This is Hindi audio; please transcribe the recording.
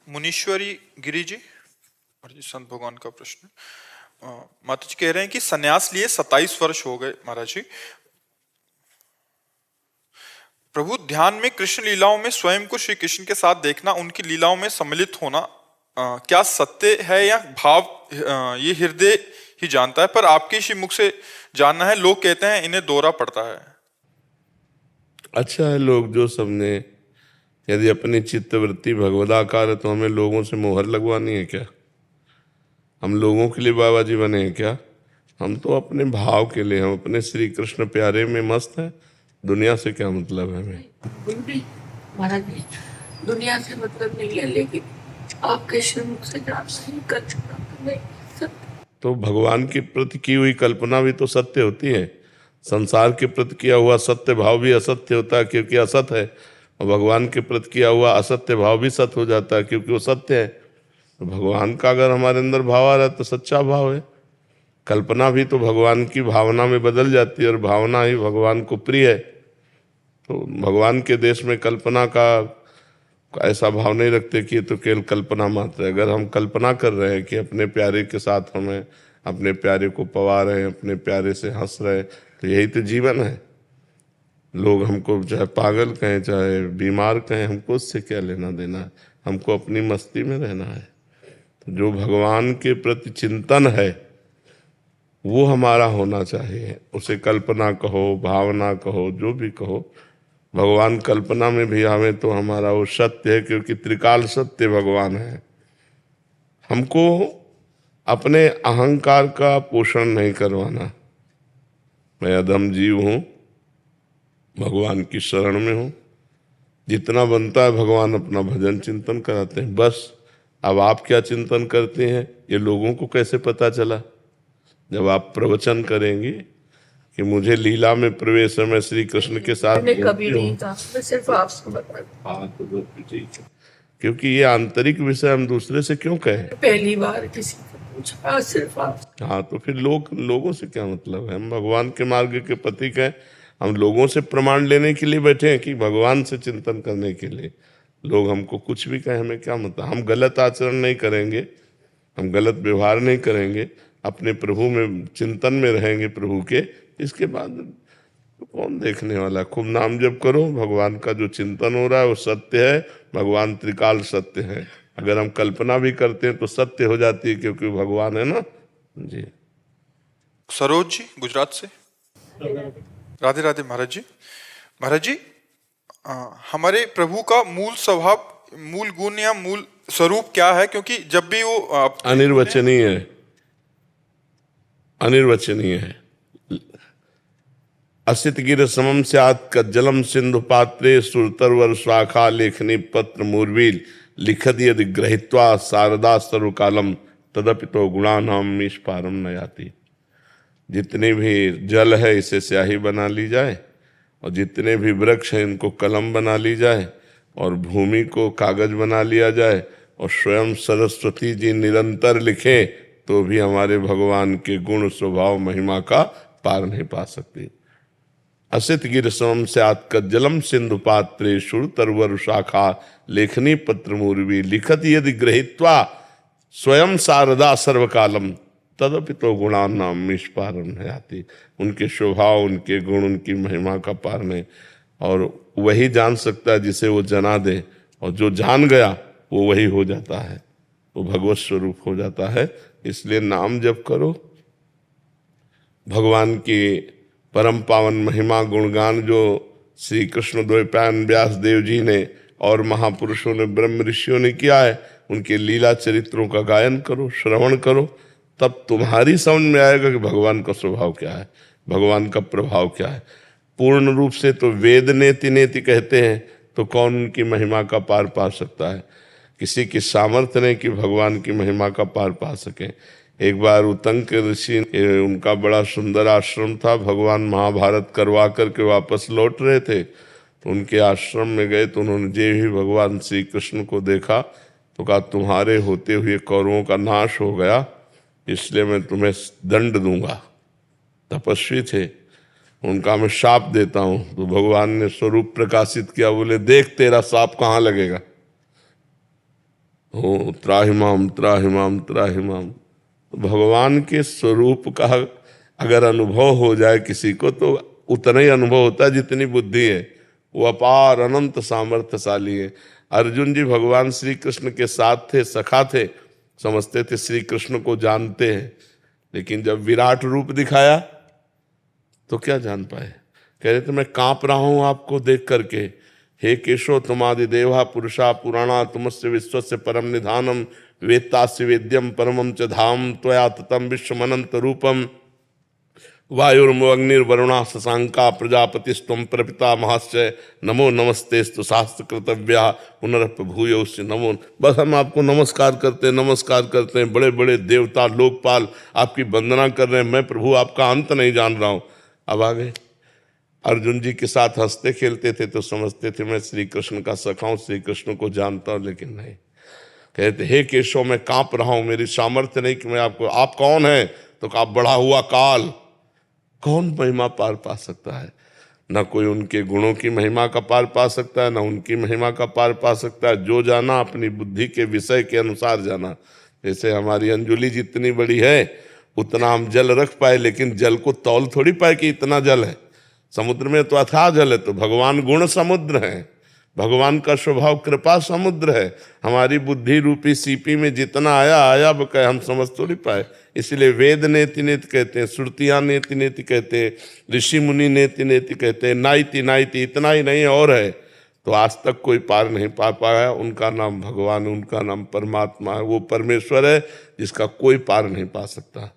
मुनीश्वरी गिरी जी और जी संत भगवान का प्रश्न। माता जी कह रहे हैं कि सन्यास लिए 27 वर्ष हो गए महाराज जी। प्रभु ध्यान में कृष्ण लीलाओं में स्वयं को श्री कृष्ण के साथ देखना, उनकी लीलाओं में सम्मिलित होना क्या सत्य है या भाव? ये हृदय ही जानता है, पर आपके श्री मुख से जानना है। लोग कहते हैं इन्हें दौरा पड़ता है। अच्छा है लोग जो सबने, यदि अपनी चित्तवृत्ति भगवदाकार है तो हमें लोगों से मोहर लगवानी है क्या? हम लोगों के लिए बाबा जी बने हैं क्या? हम तो अपने भाव के लिए, हम अपने श्री कृष्ण प्यारे में मस्त हैं। दुनिया से क्या मतलब है हमें? महाराज जी, दुनिया से मतलब नहीं है, लेकिन आपके श्रीमुख से जान सही कर चुका नहीं सत्य। तो भगवान के प्रति की हुई कल्पना भी तो सत्य होती है। संसार के प्रति किया हुआ सत्य भाव भी असत्य होता है क्योंकि असत है, और भगवान के प्रति किया हुआ असत्य भाव भी सत्य हो जाता है क्योंकि वो सत्य है। तो भगवान का अगर हमारे अंदर भाव आ रहा है तो सच्चा भाव है। कल्पना भी तो भगवान की भावना में बदल जाती है और भावना ही भगवान को प्रिय है। तो भगवान के देश में कल्पना का ऐसा भाव नहीं रखते कि ये तो केवल कल्पना मात्र है। अगर हम कल्पना कर रहे हैं कि अपने प्यारे के साथ हमें अपने प्यारे को पवा रहे हैं, अपने प्यारे से हंस रहे हैं, तो यही तो जीवन है। लोग हमको चाहे पागल कहें चाहे बीमार कहें, हमको उससे क्या लेना देना है? हमको अपनी मस्ती में रहना है। तो जो भगवान के प्रति चिंतन है वो हमारा होना चाहिए। उसे कल्पना कहो, भावना कहो, जो भी कहो, भगवान कल्पना में भी आवे तो हमारा वो सत्य है क्योंकि त्रिकाल सत्य भगवान है। हमको अपने अहंकार का पोषण नहीं करवाना। मैं अधम जीव हूँ, भगवान की शरण में हूँ, जितना बनता है भगवान अपना भजन चिंतन कराते हैं बस। अब आप क्या चिंतन करते हैं ये लोगों को कैसे पता चला? जब आप प्रवचन करेंगे कि मुझे लीला में प्रवेश है, मैं श्री कृष्ण के साथ कभी नहीं था, मैं सिर्फ आपसे बता। हाँ तो ठीक है, क्योंकि ये आंतरिक विषय हम दूसरे से क्यों कहें? पहली बार किसी से पूछा, सिर्फ आप। हाँ तो फिर लोगों से क्या मतलब है? हम भगवान के मार्ग के पथिक हैं। हम लोगों से प्रमाण लेने के लिए बैठे हैं कि भगवान से चिंतन करने के लिए? लोग हमको कुछ भी कहें, हमें क्या मतलब? हम गलत आचरण नहीं करेंगे, हम गलत व्यवहार नहीं करेंगे, अपने प्रभु में चिंतन में रहेंगे प्रभु के। इसके बाद तो कौन देखने वाला? खूब नाम जप करो, भगवान का जो चिंतन हो रहा है वो सत्य है। भगवान त्रिकाल सत्य है। अगर हम कल्पना भी करते हैं तो सत्य हो जाती है क्योंकि भगवान है ना जी। सरोज जी गुजरात से। राधे राधे महाराज जी। महाराज जी, हमारे प्रभु का मूल स्वभाव, मूल गुण या मूल स्वरूप क्या है? क्योंकि जब भी वो अनिर्वचनीय है, अनिर्वचनीय है। असित गिर समम स्यात् कज्जलम सिंधु पात्रे सुरतरवर शाखा लेखनी पत्र मूर्वील लिखत यदि ग्रहित्वा शारदा सर्वकालम तदपि तो गुणानाम निष्पारम न याति। जितने भी जल है इसे स्याही बना ली जाए, और जितने भी वृक्ष हैं इनको कलम बना ली जाए, और भूमि को कागज बना लिया जाए, और स्वयं सरस्वती जी निरंतर लिखें तो भी हमारे भगवान के गुण स्वभाव महिमा का पार नहीं पा सकती। असित गिर समम स्यात् कज्जलम सिंधु पात्रे शुर तरवर शाखा लेखनी पत्र मूर्वी लिखत यदि ग्रहित्वा स्वयं शारदा सर्वकालम तदपि तो गुणानाम निष्पारम है आती। उनके स्वभाव, उनके गुण, उनकी महिमा का पार नहीं। और वही जान सकता है जिसे वो जना दे, और जो जान गया वो वही हो जाता है, वो भगवत स्वरूप हो जाता है। इसलिए नाम जप करो, भगवान की परम पावन महिमा गुणगान जो श्री कृष्ण द्वैपायन व्यास देव जी ने और महापुरुषों ने, ब्रह्म ऋषियों ने किया है, उनके लीला चरित्रों का गायन करो, श्रवण करो, तब तुम्हारी समझ में आएगा कि भगवान का स्वभाव क्या है, भगवान का प्रभाव क्या है। पूर्ण रूप से तो वेद नेति नेति कहते हैं, तो कौन उनकी महिमा का पार पा सकता है? किसी की सामर्थ्य नहीं कि भगवान की महिमा का पार पा सके। एक बार उतंक ऋषि, उनका बड़ा सुंदर आश्रम था, भगवान महाभारत करवा करके वापस लौट रहे थे, तो उनके आश्रम में गए तो उन्होंने जे ही भगवान श्री कृष्ण को देखा तो कहा, तुम्हारे होते हुए कौरवों का नाश हो गया, इसलिए मैं तुम्हें दंड दूंगा। तपस्वी थे, उनका मैं शाप देता हूं। तो भगवान ने स्वरूप प्रकाशित किया, बोले देख तेरा शाप कहाँ लगेगा। हो त्राहिमाम त्राहिमाम त्राहिमाम। तो भगवान के स्वरूप का अगर अनुभव हो जाए किसी को तो उतना ही अनुभव होता है जितनी बुद्धि है। वो अपार अनंत सामर्थ्यशाली है। अर्जुन जी भगवान श्री कृष्ण के साथ थे, सखा थे, समझते थे श्री कृष्ण को जानते हैं, लेकिन जब विराट रूप दिखाया तो क्या जान पाए। कह रहे थे मैं कांप रहा हूं आपको देख करके। हे केशव तुमादि देवा पुरुषा पुराणा तुमस्य विश्वस्य परम निधानम वेत्तास्य वेद्यम परमम च धाम त्वया ततम विश्वमनंत रूपम वायुर्मग्निर्वरुणा शशांका प्रजापतिस्त्वं प्रपितामहश्च नमो नमस्तेस्तु शास्त्र कृतव्या पुनरप भूयोश्च नमो। बस हम आपको नमस्कार करते हैं। बड़े बड़े देवता लोकपाल आपकी वंदना कर रहे हैं। मैं प्रभु आपका अंत नहीं जान रहा हूँ। अब आ गए अर्जुन जी के साथ हंसते खेलते थे तो समझते थे मैं श्री कृष्ण का सखा हूँ, श्री कृष्ण को जानता हूँ, लेकिन नहीं। कहते हे केशव मैं कांप रहा हूँ, मेरी सामर्थ्य नहीं कि मैं आपको। आप कौन है? तो कहा बढ़ा हुआ काल। कौन महिमा पार पा सकता है? न कोई उनके गुणों की महिमा का पार पा सकता है, न उनकी महिमा का पार पा सकता है। जो जाना अपनी बुद्धि के विषय के अनुसार जाना। जैसे हमारी अंजुली जितनी बड़ी है उतना हम जल रख पाए, लेकिन जल को तौल थोड़ी पाए कि इतना जल है। समुद्र में तो अथाह जल है, तो भगवान गुण समुद्र है। भगवान का स्वभाव कृपा समुद्र है। हमारी बुद्धि रूपी सीपी में जितना आया बकाय हम समझ तो नहीं पाए। इसलिए वेद नेति नेति कहते हैं, श्रुतियाँ नेति नेति कहते हैं, ऋषि मुनि नेति नेति कहते हैं, नाइति नाइति, इतना ही नहीं और है। तो आज तक कोई पार नहीं पा पाया। उनका नाम भगवान, उनका नाम परमात्मा है। वो परमेश्वर है जिसका कोई पार नहीं पा सकता।